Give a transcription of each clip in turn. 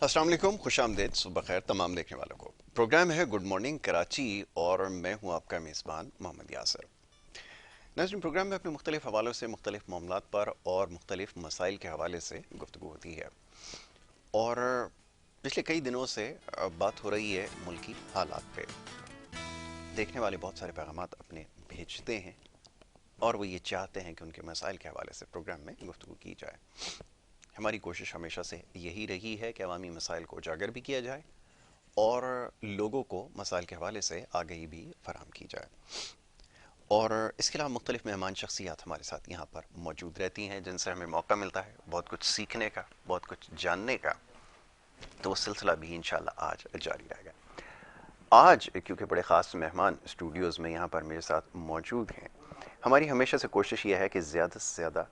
अस्सलाम वालेकुम, खुशामदीद, सुबह खैर तमाम देखने वालों को। प्रोग्राम है गुड मॉर्निंग कराची और मैं हूं आपका मेज़बान मोहम्मद यासर। नाज़रीन, प्रोग्राम में अपने मुख्तलिफ हवालों से मुख्तलिफ मामलात पर और मुख्तलिफ मसाइल के हवाले से गुफ्तगू होती है। और पिछले कई दिनों से बात हो रही है मुल्की हालात पे। देखने वाले बहुत सारे पैगामात अपने भेजते हैं और वो ये चाहते हैं कि उनके मसाइल के हवाले से प्रोग्राम में गुफ्तगू की जाए। हमारी कोशिश हमेशा से यही रही है कि अवामी मसाइल को उजागर भी किया जाए और लोगों को मसाइल के हवाले से आगाही भी फराहम की जाए। और इसके अलावा मुख्तलिफ मेहमान शख्सियात हमारे साथ यहाँ पर मौजूद रहती हैं जिनसे हमें मौका मिलता है बहुत कुछ सीखने का, बहुत कुछ जानने का। तो वो सिलसिला भी इंशाल्लाह आज जारी रहेगा। आज क्योंकि बड़े ख़ास मेहमान स्टूडियोज़ में यहाँ पर मेरे साथ मौजूद हैं, हमारी हमेशा से कोशिश ये है कि ज़्यादा से ज़्यादा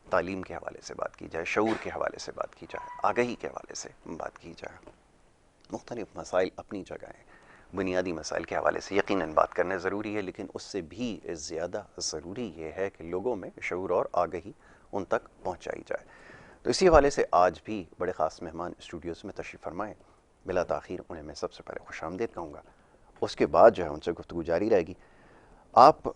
तालीम के हवाले से बात की जाए, शऊर के हवाले से बात की जाए, आगाही के हवाले से बात की जाए। मुख्तलिफ मसाइल अपनी जगह हैं, बुनियादी मसाइल के हवाले से यकीनन बात करना ज़रूरी है, लेकिन उससे भी ज़्यादा ज़रूरी ये है कि लोगों में शऊर और आगाही उन तक पहुँचाई जाए। तो इसी हवाले से आज भी बड़े ख़ास मेहमान स्टूडियोज़ में तशरीफ़ फरमाएँ। बिला ताख़ीर उन्हें मैं सबसे पहले खुशामदीद कहूँगा, उसके बाद जो है उनसे गुफ्तगू जारी रहेगी। आप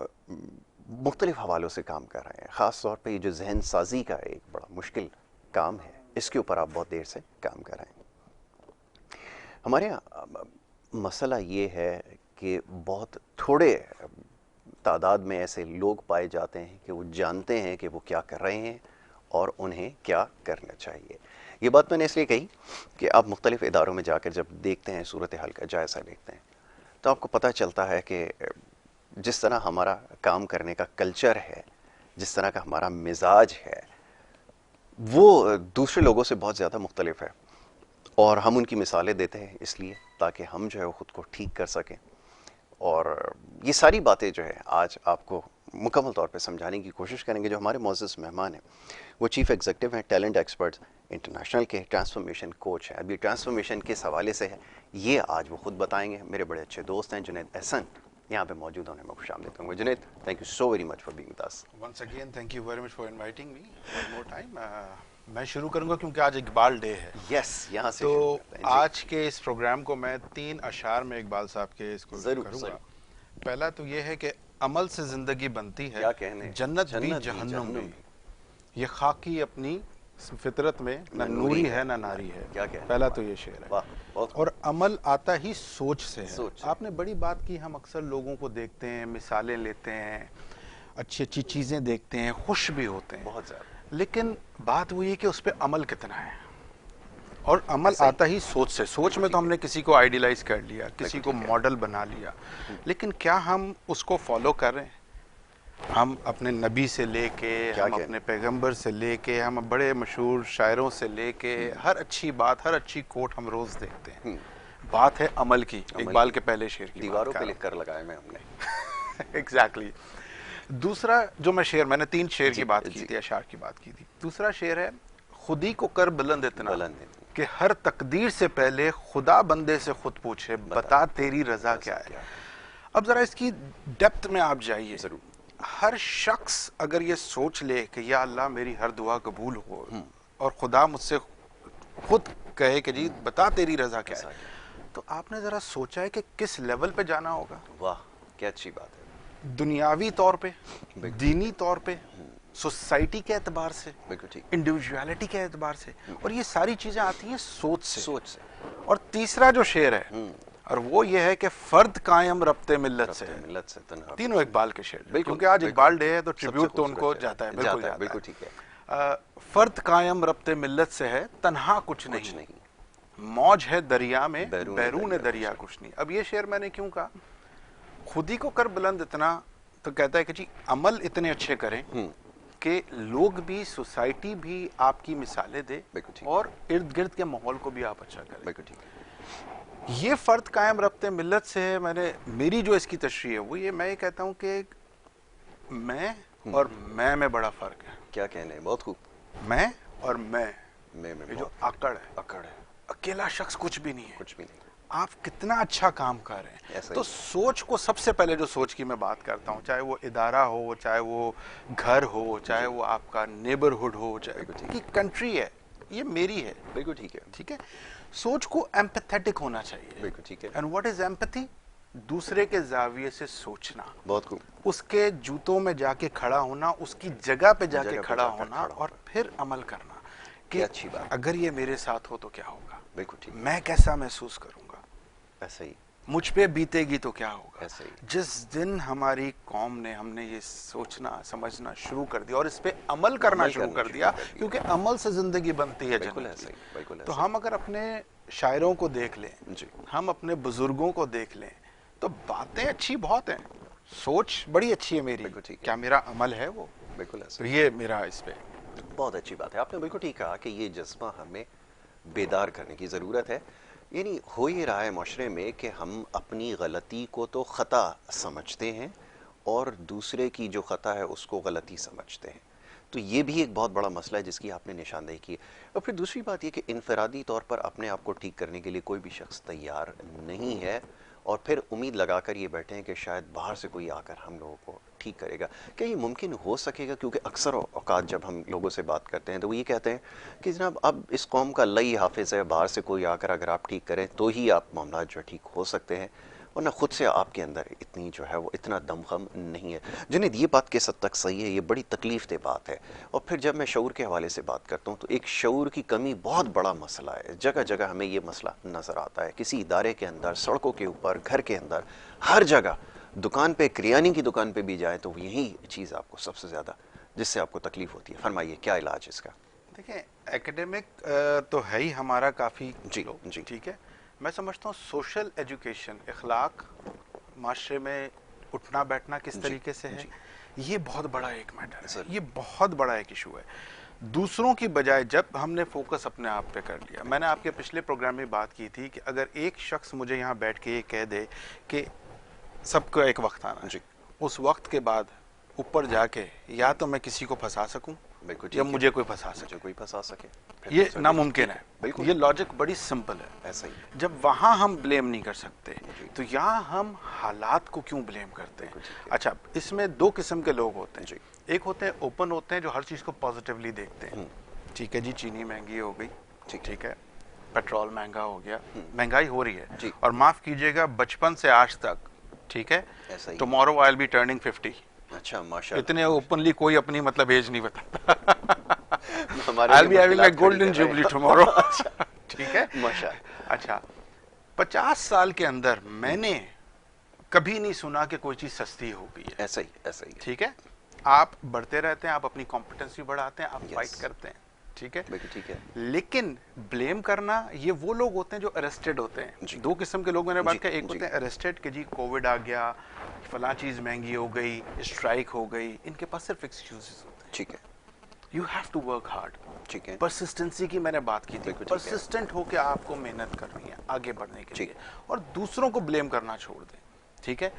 मुख्तलिफ हवालों से काम कर रहे हैं, ख़ास तौर पे ये जो जहन साजी का एक बड़ा मुश्किल काम है, इसके ऊपर आप बहुत देर से काम कर रहे हैं। हमारे यहाँ मसला ये है कि बहुत थोड़े तादाद में ऐसे लोग पाए जाते हैं कि वो जानते हैं कि वो क्या कर रहे हैं और उन्हें क्या करना चाहिए। ये बात मैंने इसलिए कही कि आप मुख्तलिफ इदारों में जाकर जब देखते हैं, सूरत हाल का जायज़ा लेते हैं, तो आपको पता चलता है कि जिस तरह हमारा काम करने का कल्चर है, जिस तरह का हमारा मिजाज है, वो दूसरे लोगों से बहुत ज़्यादा मुख्तलिफ है। और हम उनकी मिसालें देते हैं इसलिए ताकि हम जो है वो ख़ुद को ठीक कर सकें। और ये सारी बातें जो है आज आपको मुकम्मल तौर पे समझाने की कोशिश करेंगे। जो हमारे मोअज़्ज़ज़ मेहमान हैं वो चीफ़ एग्जीक्यूटिव हैं, टैलेंट एक्सपर्ट्स इंटरनेशनल के, ट्रांसफॉर्मेशन कोच हैं। अभी ट्रांसफॉर्मेशन किस हवाले से है ये आज वो ख़ुद बताएंगे। मेरे बड़े अच्छे दोस्त हैं जुनैद एहसन, यहाँ पे मौजूद होने में खुशामदीद कहूँगा। Junaid, thank you so very much for being with us. Once again thank you very much for inviting me one more time. मैं शुरू करूंगा क्योंकि आज इकबाल डे है। यस, यहाँ से तो शुरू करते हैं जी। आज के इस प्रोग्राम को मैं 3 अशार में इकबाल साहब के इसको ज़रूर करूंगा। ज़रूर। पहला तो ये है कि अमल से जिंदगी बनती है, क्या कहने, जन्नत भी जहन्नुम भी। ये खाकी अपनी फितरत में न नूरी है न नारी है। क्या कहने, पहला तो ये शेर है। वाह, बहुत और अमल आता ही सोच से है। सोच से। आपने बड़ी बात की, हम अक्सर लोगों को देखते हैं, मिसालें लेते हैं, अच्छी अच्छी चीज़ें देखते हैं, खुश भी होते हैं, बहुत ज़्यादा। लेकिन बात वो ये कि उस पर अमल कितना है। और अमल आता ही सोच से। सोच में तो हमने किसी को आइडियलाइज कर लिया, किसी को मॉडल बना लिया, लेकिन क्या हम उसको फॉलो कर रहे हैं? हम अपने नबी से लेके, हम अपने पैगंबर से लेके, हम बड़े मशहूर शायरों से लेके, हर अच्छी बात, हर अच्छी कोट हम रोज देखते हैं। बात है अमल की। इकबाल के पहले शेर की दीवारों पे लिख कर लगाए में हमने। एग्जैक्टली। दूसरा जो मैं शेर, मैंने 3 शेर की बात की थी, अशार की बात की थी। दूसरा शेर है, खुदी को कर बुलंद इतना कि हर तकदीर से पहले खुदा बंदे से खुद पूछे, बता तेरी रजा क्या है। अब जरा इसकी डेप्थ में आप जाइए। जरूर। हर शख्स अगर ये सोच ले कि या अल्लाह मेरी हर दुआ कबूल हो, और खुदा मुझसे खुद कहे कि जी बता तेरी रजा क्या है, तो आपने जरा सोचा है कि किस लेवल पे जाना होगा। वाह, क्या अच्छी बात है। दुनियावी तौर पे, दीनी तौर पे, सोसाइटी के एतबार से, इंडिविजुअलिटी के एतबार से, और ये सारी चीजें आती हैं सोच से। और तीसरा जो शेर है, और वो ये है कि फर्द कायम रब्ते मिल्लत से है। तीनों इकबाल के शेर, क्योंकि आज इकबाल डे है तो ट्रिब्यूट तो उनको जाता है। बिल्कुल ठीक है। फर्द कायम रब्ते मिल्लत से है, तन्हा कुछ नहीं, मौज है दरिया में, बैरून दरिया कुछ नहीं। अब ये शेर मैंने क्यों कहा? खुदी को कर बुलंद इतना, तो कहता है कि जी अमल इतने अच्छे करें कि लोग भी, सोसाइटी भी आपकी मिसालें दे, और इर्द गिर्द के माहौल को भी आप अच्छा करें। ये फर्द कायम रब्ते मिल्लत से है। मेरी जो इसकी तशरीह है वो ये, मैं ये कहता हूँ कि मैं और मैं में बड़ा फर्क है। क्या कहने हैं, बहुत खूब। मैं और मैं में जो अकड़ है, अकेला शख्स कुछ भी नहीं है। कुछ भी नहीं। आप कितना अच्छा काम कर रहे हैं। तो सोच को, सबसे पहले जो सोच की मैं बात करता हूँ, चाहे वो इदारा हो, चाहे वो घर हो, चाहे वो आपका नेबरहुड हो, चाहे की कंट्री है, ये मेरी है। बिल्कुल ठीक है। ठीक है, सोच को एम्पैथेटिक होना चाहिए। बिल्कुल ठीक है। And what is empathy? दूसरे के जाविये से सोचना, बहुत खूब। उसके जूतों में जाके खड़ा होना, उसकी जगह पे जाके खड़ा होना और फिर अमल करना कि अच्छी बात, अगर ये मेरे साथ हो तो क्या होगा, बिल्कुल ठीक, मैं कैसा महसूस करूंगा, ऐसा ही, मुझ पे बीतेगी तो क्या होगा। ऐसा ही। जिस दिन हमारी कौम ने, हमने ये सोचना समझना शुरू कर दिया और इस पे अमल करना शुरू कर दिया, क्योंकि अमल से जिंदगी बनती है जन्नत की। तो हम अगर अपने शायरों को देख लें, हम अपने बुजुर्गों को देख लें, तो बातें अच्छी बहुत हैं, सोच बड़ी अच्छी है मेरी, क्या मेरा अमल है वो? बिल्कुल ऐसा। तो ये मेरा इस पे बहुत अच्छी बात है, आपने बिल्कुल ठीक कहा कि ये जज्बा हमें बेदार करने की ज़रूरत है। यानी हो ही रहा है माशरे में कि हम अपनी गलती को तो ख़ता समझते हैं और दूसरे की जो ख़ता है उसको गलती समझते हैं। तो ये भी एक बहुत बड़ा मसला है जिसकी आपने निशानदेही की। और फिर दूसरी बात ये कि इनफरादी तौर पर अपने आप को ठीक करने के लिए कोई भी शख्स तैयार नहीं है और फिर उम्मीद लगाकर ये बैठे हैं कि शायद बाहर से कोई आकर हम लोगों को ठीक करेगा। क्या ये मुमकिन हो सकेगा? क्योंकि अक्सर औकात जब हम लोगों से बात करते हैं तो वो ये कहते हैं कि जनाब अब इस कौम का अल्लाह ही हाफिज़ है, बाहर से कोई आकर अगर आप ठीक करें तो ही आप मामला जो ठीक हो सकते हैं, वरना खुद से आपके अंदर इतनी जो है वो इतना दमखम नहीं है। जुनैद, ये बात किस हद तक सही है? ये बड़ी तकलीफ दे बात है। और फिर जब मैं शऊर के हवाले से बात करता हूँ तो एक शऊर की कमी बहुत बड़ा मसला है। जगह जगह हमें ये मसला नज़र आता है, किसी इदारे के अंदर, सड़कों के ऊपर, घर के अंदर, हर जगह, दुकान पे, किरानी की दुकान पे भी जाए तो यही चीज़ आपको सबसे ज़्यादा जिससे आपको तकलीफ होती है। फरमाइए क्या इलाज इसका? देखिए, एकेडमिक तो है ही हमारा काफ़ी, जी जी, ठीक है। मैं समझता हूँ सोशल एजुकेशन, इखलाक, माशरे में उठना बैठना किस तरीके से है, ये बहुत बड़ा एक मैटर है, ये बहुत बड़ा एक इशू है। दूसरों की बजाय जब हमने फोकस अपने आप पे कर लिया, मैंने आपके पिछले प्रोग्राम में बात की थी कि अगर एक शख्स मुझे यहाँ बैठ के ये कह दे कि सबको एक वक्त आना है, उस वक्त के बाद ऊपर जाके या तो मैं किसी को फंसा सकूं या मुझे कोई फंसा सके, ये नामुमकिन है। ये लॉजिक बड़ी सिंपल है। ऐसा ही, जब वहां हम ब्लेम नहीं कर सकते तो यहाँ हम हालात को क्यों ब्लेम करते हैं? अच्छा, इसमें दो किस्म के लोग होते हैं। एक होते हैं ओपन, होते हैं जो हर चीज को पॉजिटिवली देखते हैं। ठीक है जी, चीनी महंगी हो गई, ठीक है, पेट्रोल महंगा हो गया, महंगाई हो रही है, और माफ कीजिएगा बचपन से आज तक, ठीक है, tomorrow I will be turning 50। अच्छा, माशाअल्लाह, इतने ओपनली कोई अपनी मतलब एज नहीं बताता। I will be having my golden jubilee tomorrow. ठीक है, माशाअल्लाह। अच्छा, 50 साल के अंदर मैंने कभी नहीं सुना कि कोई चीज सस्ती हो गई है। ऐसा ही, ठीक है। आप बढ़ते रहते हैं, आप अपनी कॉम्पिटेंसी बढ़ाते हैं, आप फाइट करते हैं, ठीक है, ठीक है। लेकिन ब्लेम करना, ये वो लोग होते हैं जो अरेस्टेड होते हैं। दो किस्म के लोग मैंने बात किया, एक होते हैं अरेस्टेड कि जी कोविड आ गया, फला चीज महंगी हो गई, स्ट्राइक हो गई, इनके पास सिर्फ एक्सक्यूजेस होते हैं। ठीक है, you have to work hard. ठीक है, परसिस्टेंसी की मैंने बात की थी, परसिस्टेंट होकर आपको मेहनत करनी है आगे बढ़ने के लिए, और दूसरों को ब्लेम करना छोड़ दें। ठीक है,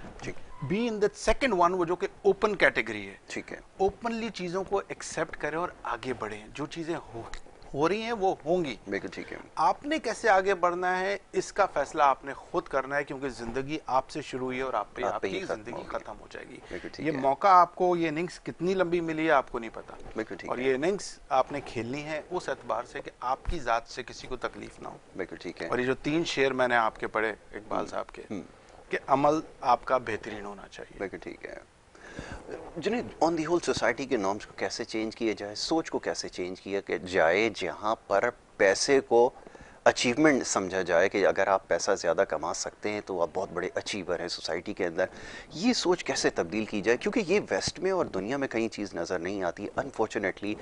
be in the second one, वो जो कि ओपन कैटेगरी है। ठीक है, ओपनली चीजों को एक्सेप्ट करें और आगे बढ़ें। जो चीजें हो रही हैं वो होंगी, बिल्कुल ठीक है। आपने कैसे आगे बढ़ना है इसका फैसला आपने खुद करना है, क्योंकि जिंदगी आपसे शुरू हुई है और आप पे आपकी जिंदगी खत्म हो जाएगी। ये मौका आपको, ये इनिंग्स कितनी लंबी मिली है आपको नहीं पता, और ये इनिंग्स आपने खेलनी है उस एतबार से कि आपकी जात से किसी को तकलीफ ना हो। बिल्कुल ठीक है। और ये जो 3 शेर मैंने आपके पढ़े इकबाल साहब के, कि अमल आपका बेहतरीन होना चाहिए। बिल्कुल ठीक है। Junaid, on the whole society के नॉर्म्स को कैसे चेंज किया जाए, सोच को कैसे चेंज किया जाए, जहाँ पर पैसे को अचीवमेंट समझा जाए कि अगर आप पैसा ज़्यादा कमा सकते हैं तो आप बहुत बड़े अचीवर हैं सोसाइटी के अंदर, ये सोच कैसे तब्दील की जाए? क्योंकि ये वेस्ट में और दुनिया में कहीं चीज़ नज़र नहीं आती। अनफॉर्चुनेटली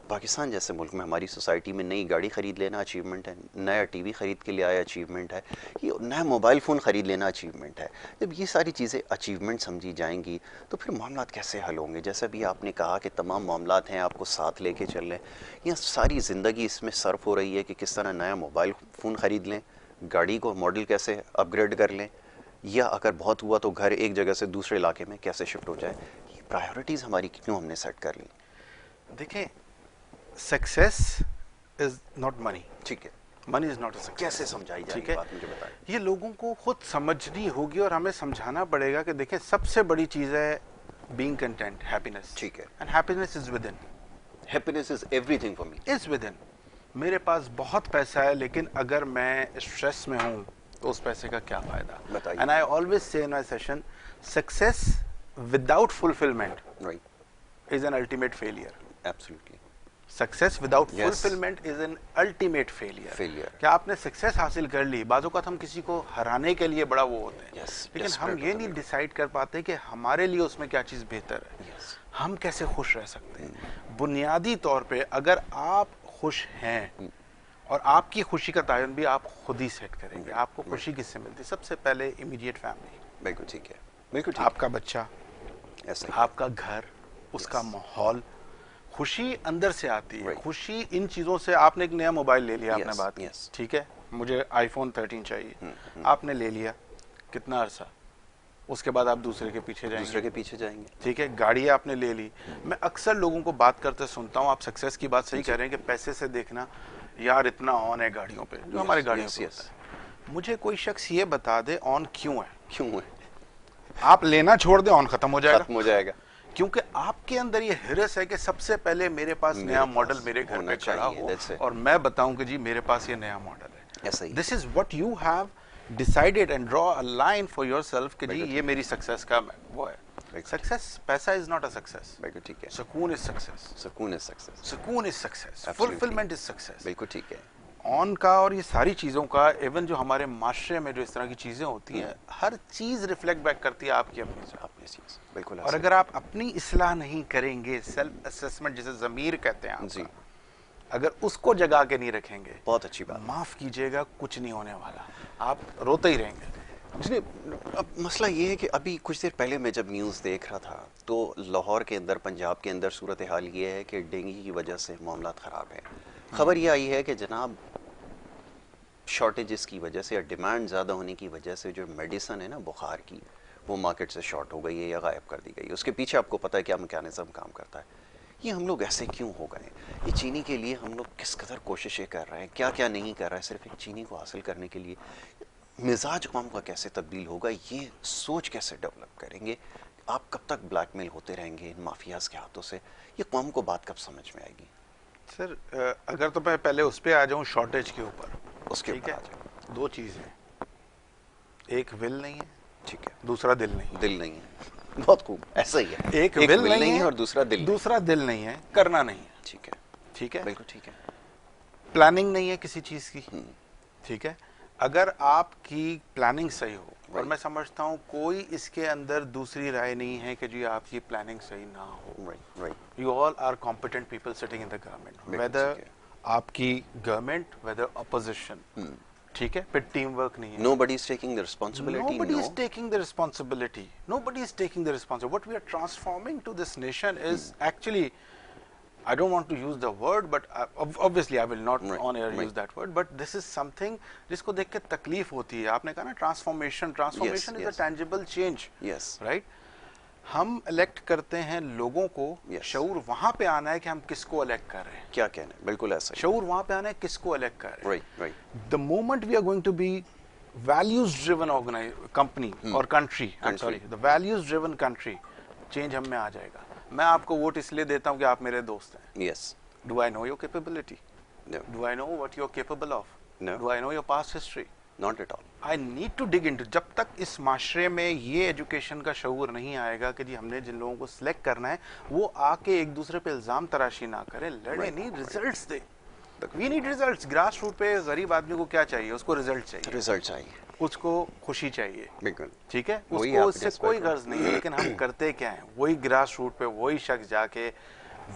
पाकिस्तान जैसे मुल्क में, हमारी सोसाइटी में नई गाड़ी ख़रीद लेना अचीवमेंट है, नया टीवी ख़रीद के लिए आया अचीवमेंट है, ये नया मोबाइल फ़ोन ख़रीद लेना अचीवमेंट है। जब ये सारी चीज़ें अचीवमेंट समझी जाएंगी तो फिर मामला कैसे हल होंगे? जैसे भी आपने कहा कि तमाम मामला हैं आपको साथ लेके चल लें, या सारी ज़िंदगी इसमें सर्फ हो रही है कि किस तरह नया मोबाइल फ़ोन ख़रीद लें, गाड़ी को मॉडल कैसे अपग्रेड कर लें, या अगर बहुत हुआ तो घर एक जगह से दूसरे इलाके में कैसे शिफ्ट हो जाए। ये प्रायोरिटीज़ हमारी क्यों हमने सेट कर ली? देखें, सक्सेस इज नॉट मनी। ठीक है, money is not a success. कैसे समझाई जाए ये बात, मुझे बताएं। ये लोगों को खुद समझनी होगी और हमें समझाना पड़ेगा कि देखें, सबसे बड़ी चीज़ है बीइंग कंटेंट, हैप्पीनेस। ठीक है, and happiness is with in. Happiness is everything for me. Is with in. मेरे पास बहुत पैसा है लेकिन अगर मैं स्ट्रेस में हूं तो उस पैसे का क्या फायदा? बताइए। And I always say in my session, success without fulfilment right. Is an ultimate failure. Absolutely. Success without Yes. Fulfilment is an ultimate failure. Failure. क्या आपने सक्सेस हासिल कर ली, बाजू का हम किसी को हराने के लिए बड़ा वो होते हैं. Yes, लेकिन हम desperate ये होते नहीं हैं. डिसाइड कर पाते कि हमारे लिए उसमें क्या चीज बेहतर है. Yes. हम कैसे खुश रह सकते हैं. बुनियादी तौर पे अगर आप खुश हैं और आपकी खुशी का तायुन भी आप खुद ही सेट करेंगे. आपको खुशी किससे मिलती है? सबसे पहले इमीडिएट फैमिली, बिल्कुल ठीक है, बिल्कुल ठीक आपका बच्चा, है. ऐसा ही. आपका घर, उसका माहौल. खुशी अंदर से आती है. Right. खुशी इन चीजों से. आपने एक नया मोबाइल ले लिया, आपने Yes, बात की, yes. ठीक है, मुझे आईफोन 13 चाहिए. आपने ले लिया, कितना अरसा, उसके बाद आप दूसरे के पीछे दूसरे जाएंगे. के पीछे जाएंगे. ठीक है, गाड़ी आपने ले ली. मैं अक्सर लोगों को बात करते सुनता हूँ, आप सक्सेस की बात सही कह रहे हैं कि पैसे से देखना, यार इतना ऑन है गाड़ियों पे, जो हमारी गाड़ियों yes, पे yes. होता है. मुझे कोई शख्स ये बता दे ऑन क्यों है. क्यों है? आप लेना छोड़ दे, ऑन खत्म हो जाएगा. खत्म हो जाएगा. क्योंकि आपके अंदर ये हिरस है कि सबसे पहले मेरे पास नया मॉडल मेरे घर होना पे खड़ा चाहिए, हो that's it. और मैं बताऊं कि जी मेरे पास ये नया मॉडल है. ऐसा ही. This is what you have decided and draw a line for yourself कि जी ये मेरी सक्सेस का वो है. सक्सेस, पैसा इज नॉट अ सक्सेस. बिल्कुल ठीक है. सुकून इज सक्सेस. सुकून इज सक्सेस. सुकून is success. Absolutely. Fulfilment is success. बिल्कुल ठीक है. ऑन का और ये सारी चीजों का, इवन जो हमारे माशरे में जो इस तरह की चीजें होती हैं, हर चीज रिफ्लेक्ट बैक करती है आपकी अपनी से. अपनी चीज बिल्कुल. और अगर आप अपनी इस्लाह नहीं करेंगे, सेल्फ असेसमेंट जिसे ज़मीर कहते हैं जी, आपका, अगर उसको जगा के नहीं रखेंगे, बहुत अच्छी बात. माफ कीजिएगा, कुछ नहीं होने वाला. आप रोते ही रहेंगे. इसलिए अब मसला ये है कि अभी कुछ देर पहले मैं जब न्यूज़ देख रहा था तो लाहौर के अंदर, पंजाब के अंदर सूरत हाल ये है कि डेंगू की वजह से मामला ख़राब है. खबर ये आई है कि जनाब शॉर्टेजेस की वजह से या डिमांड ज़्यादा होने की वजह से जो मेडिसिन है ना बुखार की, वो मार्केट से शॉर्ट हो गई है या गायब कर दी गई है. उसके पीछे आपको पता है क्या मैकेनिज्म काम करता है. ये हम लोग ऐसे क्यों हो गए? ये चीनी के लिए हम लोग किस कदर कोशिशें कर रहे हैं, क्या क्या नहीं कर रहे हैं सिर्फ एक चीनी को हासिल करने के लिए. मिजाज कौम का कैसे तब्दील होगा, ये सोच कैसे डेवलप करेंगे. आप कब तक ब्लैकमेल होते रहेंगे इन माफियाज के हाथों से, ये कौम को बात कब समझ में आएगी? सर अगर तो मैं पहले उस पर आ जाऊँ शॉर्टेज के ऊपर, उसके ठीक ऊपर है. आ जाओ. दो चीज़ें, एक विल नहीं है, ठीक है. दूसरा दिल नहीं है. दिल नहीं है. बहुत खूब, ऐसा ही है. एक विल नहीं है और दूसरा दिल. दूसरा दिल नहीं है, करना नहीं है. ठीक है. ठीक है, बिल्कुल ठीक है. प्लानिंग नहीं है किसी चीज़ की. ठीक है. अगर आपकी प्लानिंग सही हो, और मैं समझता हूँ कोई इसके अंदर दूसरी राय नहीं है कि जी आपकी प्लानिंग सही ना हो. Right right. You all are competent people sitting in the government, whether आपकी गवर्नमेंट, वेदर अपोजिशन. ठीक है, फिर टीम वर्क नहीं है. Nobody is taking the responsibility. Nobody No. is taking the responsibility. Nobody is taking the responsibility. What we are transforming to this nation is actually, I don't want to use the word, but obviously I will not Right, on air right. use that word. But this is something जिसको देख के तकलीफ होती है. आपने कहा ना transformation. Transformation is yes. a tangible change. Yes. Right? हम इलेक्ट करते हैं लोगों को. Yes. शऊर वहाँ पे आना है कि हम किसको इलेक्ट कर रहे हैं. क्या कहना है, बिल्कुल ऐसा ही. शऊर वहाँ पे आना है किसको इलेक्ट कर रहे हैं. Right right. The moment we are going to be values driven company or country, I'm Country. sorry, the values driven country, change हम में आ जाएगा. मैं आपको वोट इसलिए देता हूँ कि आप मेरे दोस्त हैं. Yes. Do I know your capability? No. Do I know what you're capable of? No. Do I know your past history? Not at all. I need to dig into. जब तक इस माशरे में ये एजुकेशन का शऊर नहीं आएगा कि जी हमने जिन लोगों को सिलेक्ट करना है वो आके एक दूसरे पे इल्जाम तराशी ना करें, लड़े नहीं, रिजल्ट्स दे. We need results. Grass root पे गरीब आदमी को क्या चाहिए? उसको रिजल्ट चाहिए. रिजल्ट चाहिए. उसको खुशी चाहिए. बिल्कुल. ठीक है, वही उसको आप उससे desperate कोई हो. गर्ज नहीं है. लेकिन हम करते क्या है? वही ग्रास रूट पे वही शख्स जाके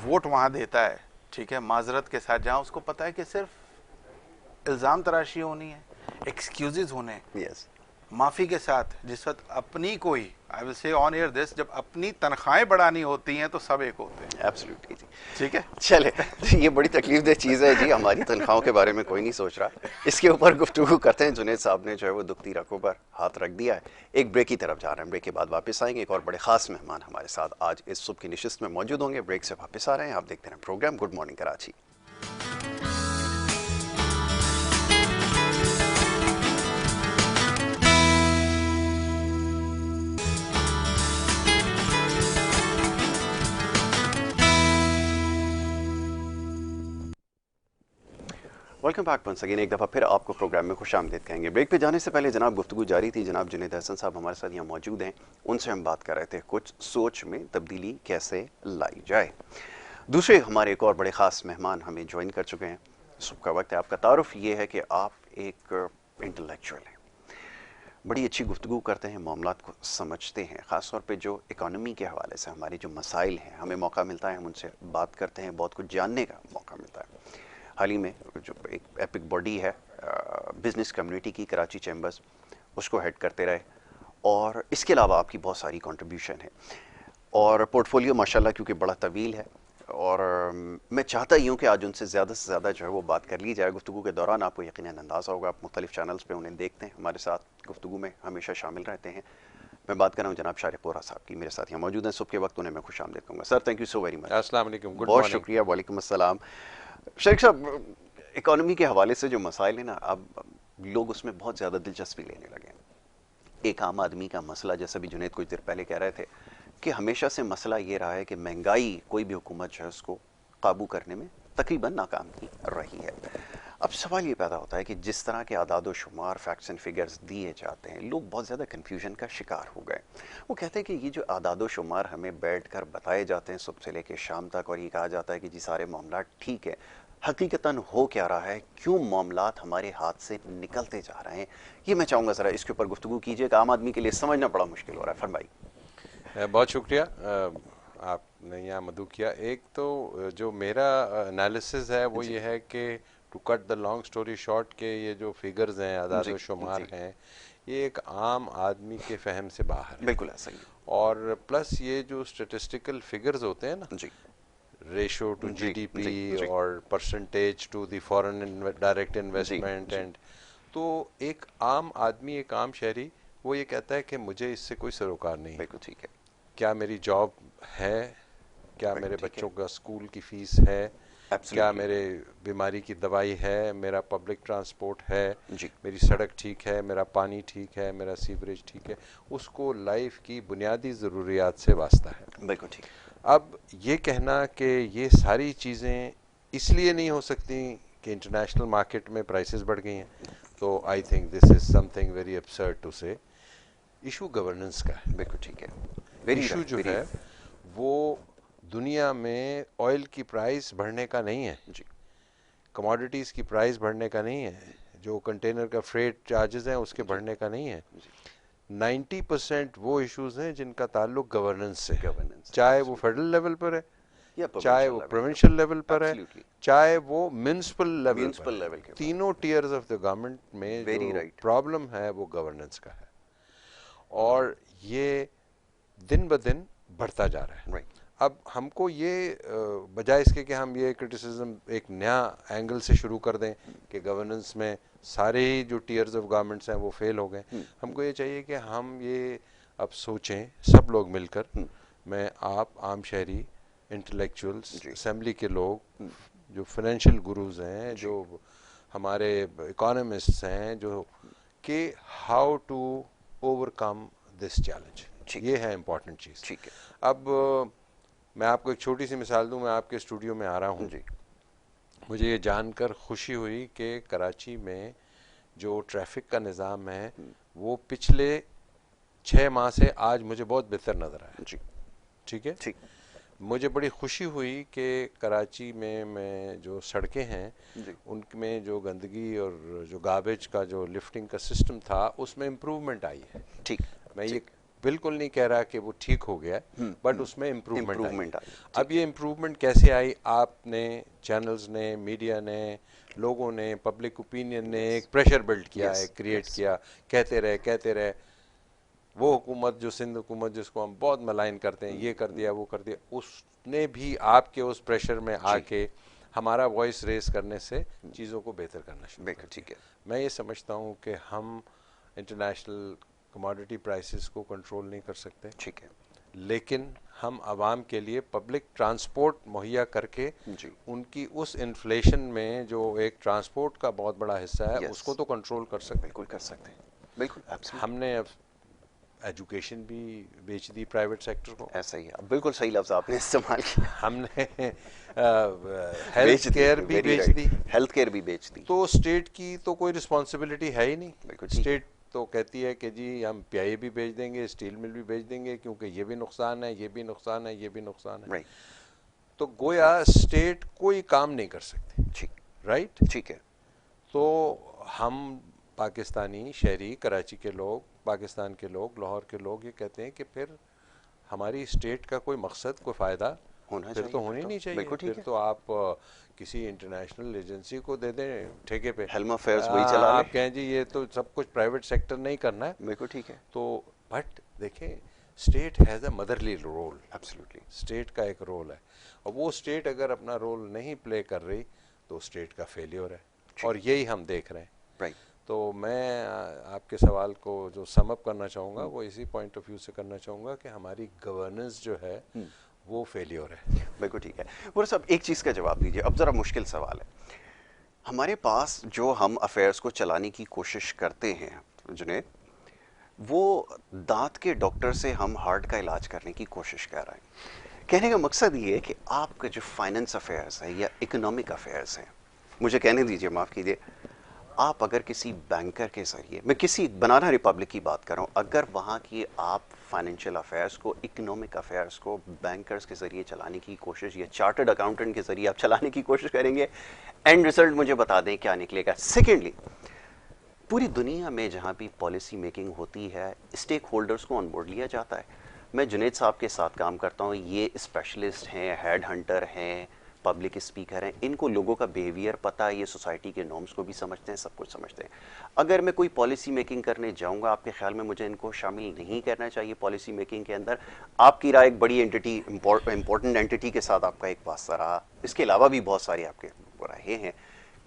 वोट वहां देता है. ठीक है, माजरत के साथ, जहां उसको पता है कि सिर्फ इल्जाम तराशी होनी है, एक्सक्यूजेज होने, Yes. माफी के साथ. जिस वक्त अपनी कोई, I will say on air this, जब अपनी तनख्वाहें बढ़ानी होती हैं तो सब एक होते हैं. Absolutely जी. ठीक है. चले, ये बड़ी तकलीफदेह चीज़ है जी. हमारी तनख्वाहों के बारे में कोई नहीं सोच रहा. इसके ऊपर गुफ्तगू करते हैं. जुनैद साहब ने जो है वो दुखती रखों पर हाथ रख दिया है. एक ब्रेक की तरफ जा रहे हैं. ब्रेक के बाद वापस आएंगे. एक और बड़े खास मेहमान हमारे साथ आज इस सुबह की नशिस्त में मौजूद होंगे. ब्रेक से वापस आ रहे हैं. आप देखते हैं program good morning Karachi. Welcome back once again. एक दफ़ा फिर आपको प्रोग्राम में खुशामदीद कहेंगे। ब्रेक पे जाने से पहले जनाब गुफ्तगू जारी थी। जनाब जुनैद हसन साहब हमारे साथ यहाँ मौजूद हैं, उनसे हम बात कर रहे थे कुछ सोच में तब्दीली कैसे लाई जाए। दूसरे हमारे एक और बड़े ख़ास मेहमान हमें ज्वाइन कर चुके हैं। सुबह का वक्त है, आपका तारुफ ये है कि आप एक इंटेलेक्चुअल हैं, बड़ी अच्छी गुफ्तगू करते हैं, मामलात को समझते हैं। ख़ास तौर पे जो इकॉनमी के हवाले से हमारे जो मसाइल हैं, हमें मौका मिलता है, हम उनसे बात करते हैं, बहुत कुछ जानने का मौका मिलता है। हाल ही में जो एक एपिक बॉडी है बिज़नेस कम्युनिटी की, कराची चैम्बर्स, उसको हेड करते रहे, और इसके अलावा आपकी बहुत सारी कंट्रीब्यूशन है और पोर्टफोलियो माशाल्लाह क्योंकि बड़ा तवील है। और मैं चाहता ही हूँ कि आज उनसे ज़्यादा से ज़्यादा जो है वो बात कर ली जाए। गुफ्तगू के दौरान आपको यकीनन अंदाज़ा होगा, आप मुख्तलिफ चैनल्स पे उन्हें देखते हैं, हमारे साथ गुफ्तगू में हमेशा शामिल रहते हैं। मैं बात कर रहा हूँ जनाब शारिक वोरा साहब की, मेरे साथ यहाँ मौजूद हैं। सुबह के वक्त उन्हें मैं खुशामदीद कहूँगा। Sir thank you so very much. अस्सलाम वालेकुम, गुड बहुत मॉर्निंग। शुक्रिया। वालेकुम अस्सलाम। शारिक साहब, इकॉनमी के हवाले से जो मसाइल है ना, अब लोग उसमें बहुत ज़्यादा दिलचस्पी लेने लगे हैं। एक आम आदमी का मसला, जैसा भी जुनैद कुछ देर पहले कह रहे थे, कि हमेशा से मसला ये रहा है कि महंगाई कोई भी हुकूमत जो है उसको काबू करने में तकरीबन नाकाम ही रही है। अब सवाल ये पैदा होता है कि जिस तरह के आदाद व शुमार, फैक्ट्स एंड फिगर्स दिए जाते हैं, लोग बहुत ज़्यादा कन्फ्यूजन का शिकार हो गए। वो कहते हैं कि ये जो आदाद व शुमार हमें बैठ कर बताए जाते हैं सुबह से लेकर शाम तक, और ये कहा जाता है कि जी सारे मामला ठीक है, हकीकतन हो क्या रहा है, क्यों मामलात हमारे हाथ से निकलते जा रहे हैं, ये मैं चाहूँगा ज़रा इसके ऊपर गुफ्तगू कीजिएगा। आम आदमी के लिए समझना बड़ा मुश्किल हो रहा है। फरमाइए। बहुत शुक्रिया, आपने यहाँ मदू किया। एक तो जो मेरा एनालिसिस है वो ये है कि to cut the long story short, के ये जो फिगर्स हैं, आदाद व शुमार हैं, ये एक आम आदमी के फहम से बाहर है। बिल्कुल ऐसा ही। और प्लस ये जो स्टेटिस्टिकल फिगर्स होते हैं ना, जी, रेशो टू जीडीपी जी। और percentage to the foreign direct investment, and तो एक आम आदमी, एक आम शहरी, वो ये कहता है कि मुझे इससे कोई सरोकार नहीं है। बिल्कुल ठीक है। क्या मेरी जॉब है, क्या मेरे बच्चों का स्कूल की फीस है, क्या मेरे बीमारी की दवाई है, मेरा पब्लिक ट्रांसपोर्ट है, मेरी सड़क ठीक है, मेरा पानी ठीक है, मेरा सीवरेज ठीक है, उसको लाइफ की बुनियादी ज़रूरियात से वास्ता है। बिल्कुल ठीक। अब ये कहना कि ये सारी चीज़ें इसलिए नहीं हो सकती कि इंटरनेशनल मार्केट में प्राइसेस बढ़ गई हैं, तो I think this is something very absurd to say. Issue governance का है। बिल्कुल ठीक है। इशू जो है वो दुनिया में ऑयल की प्राइस बढ़ने का नहीं है जी, कमोडिटीज़ की प्राइस बढ़ने का नहीं है, जो कंटेनर का फ्रेट चार्जेस हैं उसके बढ़ने का नहीं है। 90% वो इश्यूज हैं जिनका ताल्लुक गवर्नेंस से है, चाहे वो फेडरल लेवल पर है, चाहे वो प्रोविंशियल लेवल पर है, चाहे वो म्युनिसिपल लेवल पर है। तीनों टीयर्स ऑफ द गवर्नमेंट में जो प्रॉब्लम है वो गवर्नेंस का है, और ये दिन ब दिन बढ़ता जा रहा है। अब हमको ये बजाय इसके कि हम ये क्रिटिसिज्म एक नया एंगल से शुरू कर दें कि गवर्नेंस में सारे ही जो टीयर्स ऑफ गवर्नमेंट्स हैं वो फेल हो गए, हमको ये चाहिए कि हम ये अब सोचें सब लोग मिलकर, मैं, आप, आम शहरी, इंटेलेक्चुअल्स, असेंबली के लोग, जो फाइनेंशियल गुरुज हैं, जो हमारे इकोनॉमिस्ट्स हैं, जो कि how to overcome this challenge, ये है इम्पॉर्टेंट चीज़। ठीक है। अब मैं आपको एक छोटी सी मिसाल दूं। मैं आपके स्टूडियो में आ रहा हूं, मुझे ये जानकर खुशी हुई कि कराची में जो ट्रैफिक का निज़ाम है वो पिछले 6 माह से आज मुझे बहुत बेहतर नज़र आया। जी, ठीक है। ठीक। मुझे बड़ी खुशी हुई कि कराची में जो सड़कें हैं उनमें जो गंदगी और जो गार्बेज का जो लिफ्टिंग का सिस्टम था उसमें इम्प्रूवमेंट आई है। ठीक। मैं ये बिल्कुल नहीं कह रहा कि वो ठीक हो गया, बट उसमें इम्प्रूवमेंट आई। अब ये इम्प्रूवमेंट कैसे आई? आपने, चैनल्स ने, मीडिया ने, लोगों ने, पब्लिक ओपिनियन ने एक प्रेशर बिल्ड किया है, क्रिएट किया, कहते रहे वो हुकूमत, जो सिंध हुकूमत जिसको हम बहुत मलाइन करते हैं, ये कर दिया, वो कर दिया, उसने भी आपके उस प्रेशर में आके हमारा वॉइस रेस करने से चीज़ों को बेहतर करना शुरू कर। ठीक है। मैं ये समझता हूँ कि हम इंटरनेशनल कमोडिटी प्राइसेस को कंट्रोल नहीं कर सकते, ठीक है, लेकिन हम आवाम के लिए पब्लिक ट्रांसपोर्ट मुहैया करके उनकी उस इन्फ्लेशन में जो एक ट्रांसपोर्ट का बहुत बड़ा हिस्सा है उसको तो कंट्रोल कर सकते। बिल्कुल कर सकते हैं, बिल्कुल। हमने अब एजुकेशन भी बेच दी प्राइवेट सेक्टर को। ऐसा ही है, बिल्कुल सही लफ्ज आपने इस्तेमाल किया। हमने हेल्थ केयर भी बेच दी, हेल्थ केयर भी बेच दी। तो स्टेट की तो कोई रिस्पॉन्सिबिलिटी है ही नहीं। बिल्कुल ठीक। स्टेट तो कहती है कि जी हम पियाई भी बेच देंगे, स्टील मिल भी बेच देंगे, क्योंकि ये भी नुकसान है, ये भी नुकसान है, ये भी नुकसान है। राइट। तो गोया स्टेट कोई काम नहीं कर सकती। ठीक, राइट। ठीक है। तो हम पाकिस्तानी शहरी, कराची के लोग, पाकिस्तान के लोग, लाहौर के लोग ये कहते हैं कि फिर हमारी स्टेट का कोई मकसद, कोई फ़ायदा होना फिर चाहिए, तो होनी नहीं चाहिए। बिल्कुल ठीक फिर है। तो आप किसी इंटरनेशनल एजेंसी को दे दें ठेके पे, हेल्म अफेयर्स वही चला ले। आप कहें जी ये तो सब कुछ प्राइवेट सेक्टर नहीं करना है। बिल्कुल ठीक है। तो बट देखें, state has a motherly role. Absolutely. State का एक रोल है, और वो स्टेट अगर अपना रोल नहीं प्ले कर रही तो स्टेट का फेलियर है, और यही हम देख रहे हैं। राइट। तो मैं आपके सवाल को जो समअप करना चाहूँगा वो इसी पॉइंट ऑफ व्यू से करना चाहूँगा कि हमारी गवर्नेंस जो है वो फेलियर है। बिल्कुल ठीक है। वो सब एक चीज़ का जवाब दीजिए, अब ज़रा मुश्किल सवाल है। हमारे पास जो हम अफेयर्स को चलाने की कोशिश करते हैं जुनैद, वो दांत के डॉक्टर से हम हार्ट का इलाज करने की कोशिश कर रहे हैं। कहने का मकसद ये है कि आपका जो फाइनेंस अफेयर्स है या इकोनॉमिक अफेयर्स हैं, मुझे कहने दीजिए, माफ़ कीजिए, आप अगर किसी बैंकर के ज़रिए, मैं किसी बनाना रिपब्लिक की बात कर रहा हूँ, अगर वहाँ की आप फाइनेंशियल अफेयर्स को, इकोनॉमिक अफेयर्स को बैंकर्स के ज़रिए चलाने की कोशिश या चार्टर्ड अकाउंटेंट के ज़रिए आप चलाने की कोशिश करेंगे, एंड रिजल्ट मुझे बता दें क्या निकलेगा। सेकेंडली, पूरी दुनिया में जहाँ भी पॉलिसी मेकिंग होती है, स्टेक होल्डर्स को ऑन बोर्ड लिया जाता है। मैं जुनैद साहब के साथ काम करता हूँ, ये स्पेशलिस्ट हैं, हेड हंटर हैं, पब्लिक स्पीकर हैं, इनको लोगों का बिहेवियर पता है, ये सोसाइटी के नॉर्म्स को भी समझते हैं, सब कुछ समझते हैं। अगर मैं कोई पॉलिसी मेकिंग करने जाऊंगा, आपके ख्याल में मुझे इनको शामिल नहीं करना चाहिए पॉलिसी मेकिंग के अंदर? आपकी राय, एक बड़ी एंटिटी, इंपॉर्टेंट एंटिटी के साथ आपका एक वास्ता रहा, इसके अलावा भी बहुत सारे आपके राहें हैं,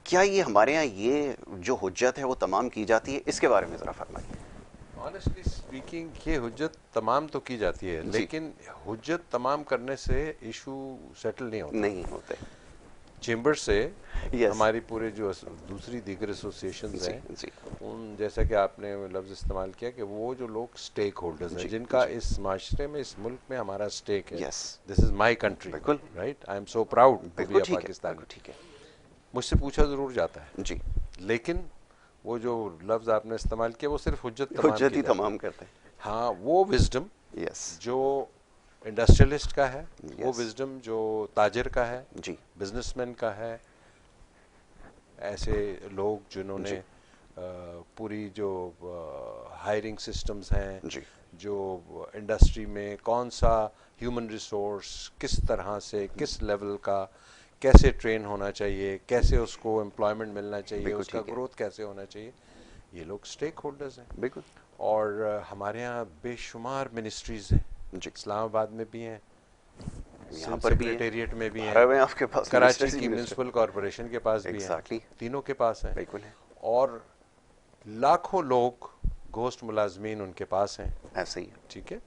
क्या ये हमारे यहाँ ये जो हुज्जत है वो तमाम की जाती है? इसके बारे में ज़रा फरमाइए। ऑनेस्टली स्पीकिंग, ये हुज्जत तमाम तो की जाती है, लेकिन हुज्जत तमाम करने से इशू सेटल नहीं होते। चेंबर से हमारी पूरे जो दूसरी दीगर एसोसिएशंस हैं, उन जैसा कि आपने लफ्ज़ इस्तेमाल किया कि वो जो लोग स्टेक होल्डर्स हैं, जिनका इस माशरे में, इस मुल्क में हमारा स्टेक है, this is my country, right, I am so proud to be a Pakistani. ठीक है, मुझसे पूछा ज़रूर जाता है जी, लेकिन वो जो लफ्ज़ आपने इस्तेमाल किया वो सिर्फ हुज्जत ही तमाम करते हैं। हाँ, वो विजडम यस जो इंडस्ट्रियलिस्ट का है, वो विजडम जो ताजिर का है, जी, बिजनेसमैन का है, ऐसे लोग जिन्होंने पूरी जो हायरिंग सिस्टम्स हैं, जो इंडस्ट्री में कौन सा ह्यूमन रिसोर्स किस तरह से, किस लेवल का कैसे ट्रेन होना चाहिए, कैसे उसको एम्प्लॉयमेंट मिलना चाहिए, उसका ग्रोथ कैसे होना चाहिए, ये लोग स्टेक होल्डर्स हैं। बिल्कुल। और हमारे यहाँ बेशुमार मिनिस्ट्रीज हैं, इस्लामाबाद में भी हैं, यहाँ पर भी सेक्रेटेरिएट में भी हैं, आपके पास कराची की म्यूनिसिपल कॉरपोरेशन के पास भी हैं, तीनों के पास हैं, बिल्कुल है। और लाखों लोग घोस्ट मुलाजमीन उनके पास हैं। ऐसे ही, ठीक है,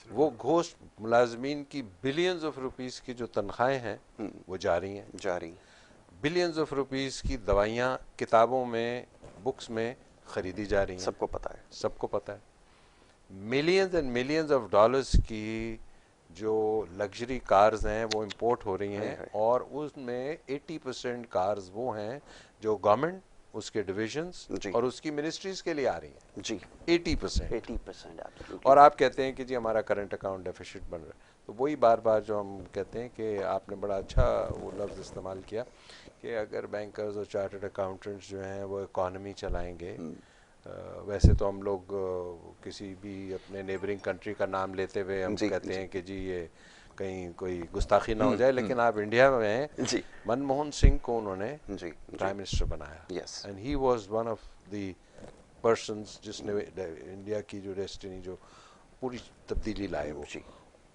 वो घोस्ट मुलाजमीन की बिलियंस ऑफ रुपीस की जो तनख्वाहें हैं वो जारी हैं, बिलियंस ऑफ रुपीस की दवाइयाँ किताबों में, बुक्स में खरीदी जा रही हैं, सबको पता है। Millions and millions of dollars की जो लग्जरी कार्स हैं वो इंपोर्ट हो रही हैं, और उसमें 80% कार्स वो हैं जो गवर्नमेंट, उसके डिविजन्स और उसकी मिनिस्ट्रीज के लिए आ रही हैं जी। 80%। और आप कहते हैं कि जी हमारा करंट अकाउंट डेफिसिट बन रहा है, तो वही बार बार जो हम कहते हैं कि आपने बड़ा अच्छा वो लफ्ज़ इस्तेमाल किया कि अगर बैंकर्स और चार्टर्ड अकाउंटेंट्स जो हैं वो इकॉनमी चलाएंगे, वैसे तो हम लोग किसी भी अपने नेबरिंग कंट्री का नाम लेते हुए हम कहते हैं कि जी ये कहीं कोई गुस्ताखी ना हो जाए, लेकिन आप इंडिया में मनमोहन सिंह को उन्होंने प्राइम मिनिस्टर बनाया, and he was one of the persons जिसने इंडिया की जो डेस्टिनी, जो पूरी तब्दीली लाए,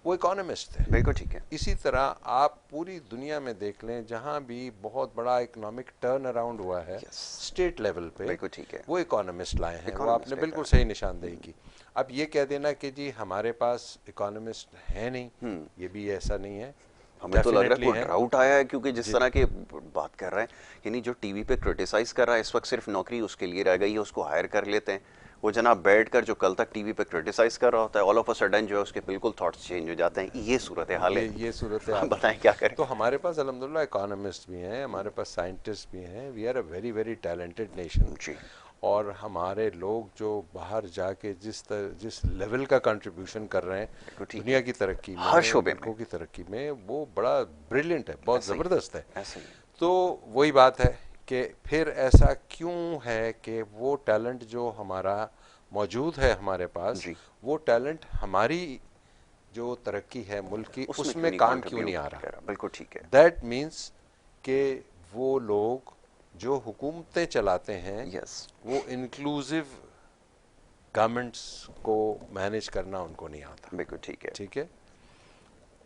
वो इकोनॉमिस्ट थे। बिल्कुल ठीक है। इसी तरह आप पूरी दुनिया में देख लें, जहां भी बहुत बड़ा इकोनॉमिक टर्न अराउंड हुआ है स्टेट लेवल पे, बिल्कुल ठीक है, वो इकोनॉमिस्ट लाए हैं। वो आपने बिल्कुल सही निशानदेही की। अब ये कह देना कि जी हमारे पास इकोनॉमिस्ट है नहीं, ये भी ऐसा नहीं है। हमें तो लग रहा है कोई डाउट आया है, क्योंकि जिस तरह के बात कर रहे हैं, यानी जो टीवी पे क्रिटिसाइज कर रहा है इस वक्त सिर्फ नौकरी उसके लिए रह गई है, उसको हायर कर लेते हैं, वो जनाब बैठकर जो कल तक टीवी पे क्रिटिसाइज कर रहा होता है, ऑल ऑफ अ सडन जो है उसके बिल्कुल थॉट्स चेंज हो जाते हैं। ये सूरत हाल है। ये सूरत हाल। बताएं क्या करें। तो हमारे पास अल्हम्दुलिल्लाह इकोनॉमिस्ट भी हैं, हमारे पास साइंटिस्ट भी हैं। We are a very very talented nation. जी। और हमारे लोग जो बाहर जाके जिस लेवल का कंट्रीब्यूशन कर रहे हैं दुनिया की तरक्की में, हर शोबे मुल्कों की तरक्की में, वो बड़ा ब्रिलियंट है, बहुत ज़बरदस्त है। ऐसे ही। तो वही बात है कि फिर ऐसा क्यों है कि वो टैलेंट जो हमारा मौजूद है हमारे पास, वो टैलेंट हमारी जो तरक्की है मुल्क की उसमें काम क्यों नहीं आ रहा। बिल्कुल ठीक है। दैट मीन्स कि वो लोग जो हुकूमतें चलाते हैं, वो इंक्लूसिव गवर्नमेंट्स को मैनेज करना उनको नहीं आता। बिल्कुल ठीक है। ठीक है,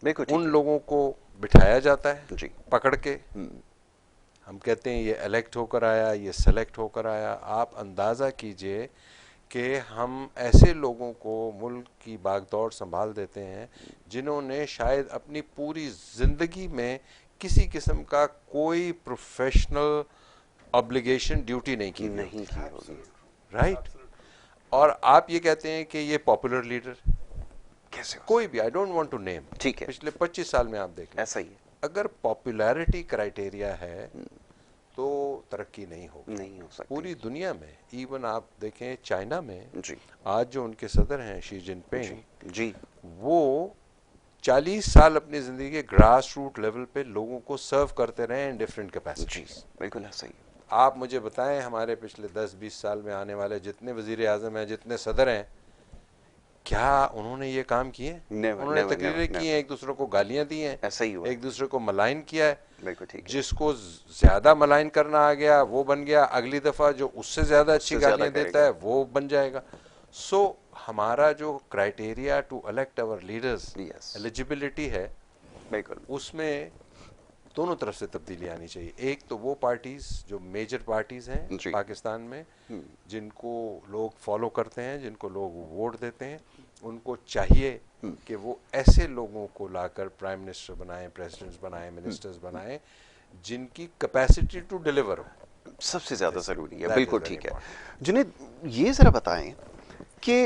बिल्कुल। उन लोगों को बिठाया जाता है जी। पकड़ के। हम कहते हैं ये इलेक्ट होकर आया, ये सेलेक्ट होकर आया। आप अंदाज़ा कीजिए कि हम ऐसे लोगों को मुल्क की बागदौड़ संभाल देते हैं जिन्होंने शायद अपनी पूरी ज़िंदगी में किसी किस्म का कोई प्रोफेशनल ऑब्लिगेशन ड्यूटी नहीं की होगी। राइट। और आप ये कहते हैं कि ये पॉपुलर लीडर कैसे कोई भी, I don't want to name, ठीक है, पिछले 25 साल में आप देख लें, ऐसा ही है। अगर पॉपुलैरिटी क्राइटेरिया है तो तरक्की नहीं हो सकती पूरी दुनिया में। इवन आप देखें चाइना में जी, आज जो उनके सदर हैं शी जिनपिंग जी, वो 40 साल अपनी जिंदगी के ग्रास रूट लेवल पे लोगों को सर्व करते रहे इन डिफरेंट कैपेसिटीज। बिल्कुल ऐसा ही। आप मुझे बताएं हमारे पिछले 10-20 साल में आने वाले जितने वजीर आजम हैं, जितने सदर हैं, क्या उन्होंने ये काम किए? उन्होंने तकरीरें की हैं, एक दूसरे को गालियां दी हैं, ऐसा ही हुआ, एक दूसरे को मलाइन किया है। बिल्कुल ठीक है। जिसको ज्यादा मलाइन करना आ गया वो बन गया, अगली दफा जो उससे ज्यादा अच्छी गालियां देता है वो बन जाएगा। सो हमारा जो criteria to elect our leaders eligibility है, बिल्कुल उसमें दोनों तरफ से तब्दीली आनी चाहिए। एक तो वो पार्टीज जो मेजर पार्टीज हैं पाकिस्तान में, जिनको लोग फॉलो करते हैं, जिनको लोग वोट देते हैं, उनको चाहिए कि वो ऐसे लोगों को लाकर प्राइम मिनिस्टर बनाएं, प्रेसिडेंट्स बनाएं, मिनिस्टर्स बनाएं जिनकी कैपेसिटी टू डिलीवर हो। सबसे ज्यादा जरूरी है। बिल्कुल ठीक है। जुनैद, ये जरा बताएं कि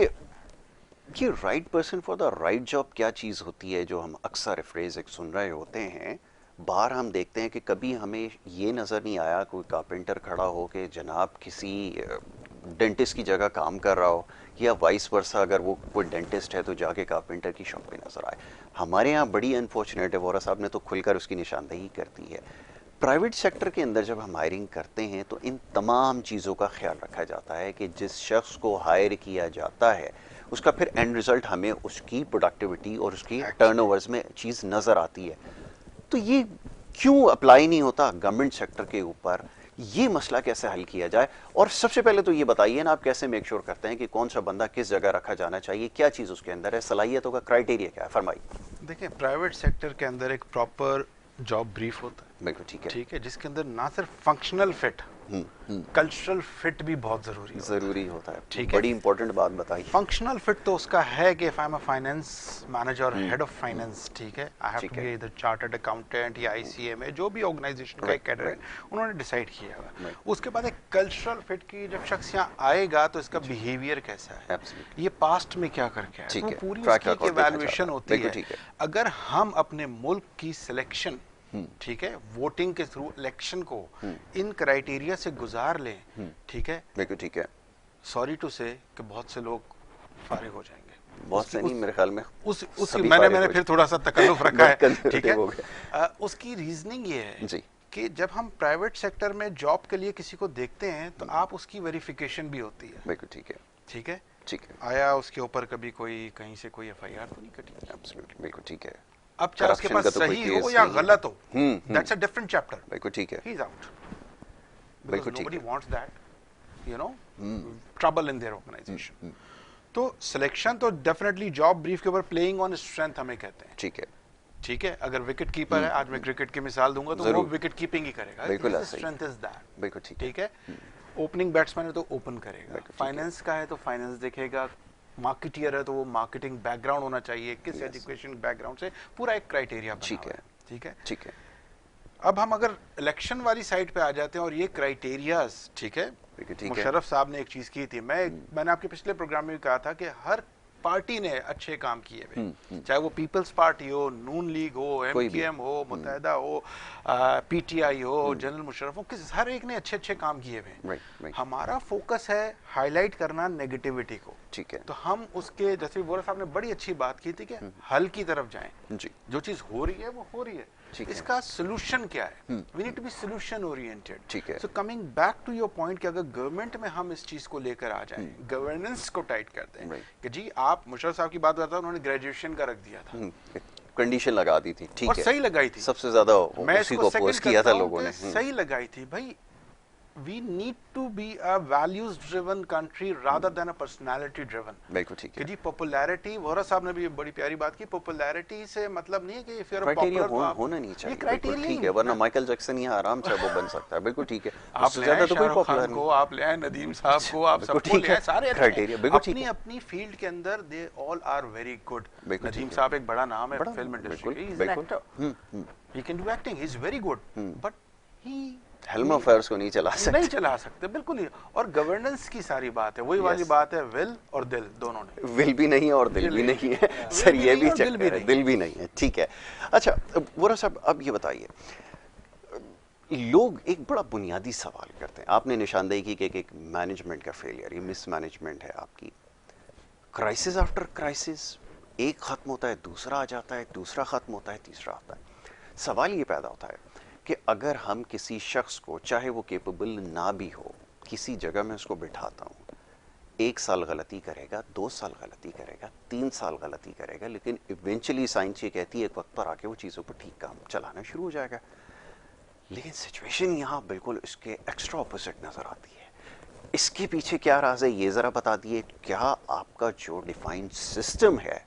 ये right person for the right job क्या चीज होती है, जो हम अक्सर फ्रेज एक सुन रहे होते हैं। बाहर हम देखते हैं कि कभी हमें ये नज़र नहीं आया कोई कारपेंटर खड़ा हो के जनाब किसी डेंटिस्ट की जगह काम कर रहा हो, या वाइस वर्सा, अगर वो कोई डेंटिस्ट है तो जाके कारपेंटर की शॉप पे नज़र आए। हमारे यहाँ बड़ी अनफॉर्चुनेट है, वोरा साहब ने तो खुलकर उसकी निशानदेही कर दी है। प्राइवेट सेक्टर के अंदर जब हम हायरिंग करते हैं तो इन तमाम चीज़ों का ख्याल रखा जाता है कि जिस शख्स को हायर किया जाता है उसका फिर एंड रिजल्ट हमें उसकी प्रोडक्टिविटी और उसकी टर्नओवर्स में चीज़ नज़र आती है। तो ये क्यों अप्लाई नहीं होता गवर्नमेंट सेक्टर के ऊपर? ये मसला कैसे हल किया जाए? और सबसे पहले तो ये बताइए ना, आप कैसे मेक श्योर करते हैं कि कौन सा बंदा किस जगह रखा जाना चाहिए, क्या चीज़ उसके अंदर है, सलाहियतों का क्राइटेरिया क्या है, फरमाइए। देखिए, प्राइवेट सेक्टर के अंदर एक प्रॉपर जॉब ब्रीफ होता है। बिल्कुल ठीक है। ठीक है, जिसके अंदर ना सिर्फ फंक्शनल फिट, कल्चरल फिट भी बहुत जरूरी होता है। ठीक है, बड़ी इंपॉर्टेंट बात बताई। फंक्शनल फिट तो उसका है कि if I am a finance manager, head of finance, ठीक है, आई हैव टू बी इधर चार्टर्ड अकाउंटेंट या आईसीएमए, जो भी ऑर्गेनाइजेशन का एक कैडर है उन्होंने डिसाइड किया हुआ। उसके बाद एक कल्चरल फिट की, जब शख्स यहाँ आएगा तो इसका बिहेवियर कैसा है, ये पास्ट में क्या करके आया, वो पूरी उसकी इवैल्यूएशन होती है। अगर हम अपने मुल्क की सिलेक्शन, ठीक है, वोटिंग के थ्रू इलेक्शन को इन क्राइटेरिया से गुजार लें, ठीक है, बिल्कुल ठीक है, सॉरी टू से कि बहुत से लोग फारिग हो जाएंगे। बहुत से नहीं, मेरे ख्याल में उसकी मैंने फिर थोड़ा सा तकल्लुफ रखा है, ठीक है। उसकी रीजनिंग ये है जी कि जब हम प्राइवेट सेक्टर में जॉब के लिए किसी को देखते हैं तो आप उसकी वेरिफिकेशन भी होती है। बिल्कुल ठीक है, ठीक है, ठीक है। आया उसके ऊपर कभी कोई कहीं से कोई एफआईआर तो नहीं कटी? एब्सोल्युटली, बिल्कुल ठीक है। अब चाहे उसके पास सही हो या गलत हो, दैट्स अ डिफरेंट चैप्टर। बिल्कुल ठीक है, ही इज आउट, बिल्कुल ठीक है। Nobody wants that, you know, trouble in their organisation. तो सिलेक्शन तो डेफिनेटली जॉब ब्रीफ के ऊपर प्लेइंग ऑन स्ट्रेंथ हमें कहते हैं। ठीक है, ठीक है। अगर विकेट कीपर है, आज मैं क्रिकेट की मिसाल दूंगा तो वो विकेट कीपिंग ही करेगा, बिल्कुल स्ट्रेंथ इज दैट, बिल्कुल ठीक है। ओपनिंग बैट्समैन है तो ओपन करेगा, फाइनेंस का है तो फाइनेंस देखेगा, मार्केटियर है तो वो मार्केटिंग बैकग्राउंड होना चाहिए, किस एजुकेशन बैकग्राउंड से, पूरा एक क्राइटेरिया बना हुआ है। ठीक है, ठीक है। अब हम अगर इलेक्शन वाली साइड पे आ जाते हैं और ये क्राइटेरियाज, ठीक है, मुशर्रफ साहब ने एक चीज की थी, मैंने आपके पिछले प्रोग्राम में भी कहा था कि हर पार्टी ने अच्छे काम किए हुए, चाहे वो पीपल्स पार्टी हो, नून लीग हो, एमकेएम हो, मुत्तहिदा हो, पीटीआई हो, जनरल मुशर्रफ हो, हर एक ने अच्छे अच्छे काम किए हुए। हमारा फोकस है हाईलाइट करना नेगेटिविटी को, ठीक है, तो हम उसके, जैसे वोरा साहब ने बड़ी अच्छी बात की थी कि हल की तरफ जाएं, जो चीज हो रही है वो हो रही है, इसका सोल्यूशन क्या है, we need to be solution oriented, ठीक है। So coming back to your point कि अगर गवर्नमेंट में हम इस चीज को लेकर आ जाएं, गवर्नेंस को टाइट करते हैं कि जी आप, मुशर्रफ साहब की बात करता हूं, उन्होंने ग्रेजुएशन का रख दिया था, कंडीशन लगा दी थी, ठीक है, और सही लगाई थी, सबसे ज्यादा उसी को अपोज किया था लोगों ने, सही लगाई थी भाई। We need to be a values driven country rather than a personality driven। बिल्कुल ठीक है जी, पॉपुलैरिटी, वोरा साहब ने भी बड़ी प्यारी बात की, पॉपुलैरिटी से मतलब नहीं है कि if you're a popular, होना नहीं चाहिए, क्राइटेरिया ठीक है, वरना माइकल जैक्सन यहाँ आराम से वो बन सकता है, बिल्कुल ठीक है, आप ले आए शाहरुख खान को, आप ले आए नदीम साहब को, आप सबको ले आए, सारे क्राइटेरिया बिल्कुल ठीक है, अपनी फील्ड के अंदर they all are very good. Nadeem साहब एक बड़ा नाम है फिल्म इंडस्ट्री के, he is an actor, he can do acting, he is very good, but he helm affairs को नहीं चला सकते, बिल्कुल ही। और गवर्नेंस की सारी बात है, वही वाली बात है, विल और दिल दोनों ने, विल भी नहीं है और दिल भी नहीं है सर, ये भी चक्कर है, दिल भी नहीं है, ठीक है। अच्छा वोरा साहब, अब ये बताइए, लोग एक बड़ा बुनियादी सवाल करते हैं, आपने निशानदेही की कि एक मैनेजमेंट का फेलियर, ये मिसमैनेजमेंट है आपकी, क्राइसिस आफ्टर क्राइसिस, एक खत्म होता है दूसरा आ जाता है, दूसरा खत्म होता है तीसरा आता है। सवाल ये पैदा होता है कि अगर हम किसी शख्स को, चाहे वो केपेबल ना भी हो, किसी जगह में उसको बिठाता हूँ, 1 साल गलती करेगा, 2 साल गलती करेगा, 3 साल गलती करेगा, लेकिन इवेंचुअली साइंस ये कहती है एक वक्त पर आके वो चीज़ों पर ठीक काम चलाना शुरू हो जाएगा। लेकिन सिचुएशन यहाँ बिल्कुल इसके एक्स्ट्रा ऑपोजिट नज़र आती है। इसके पीछे क्या राज है, ये ज़रा बता दिए। क्या आपका जो डिफाइंड सिस्टम है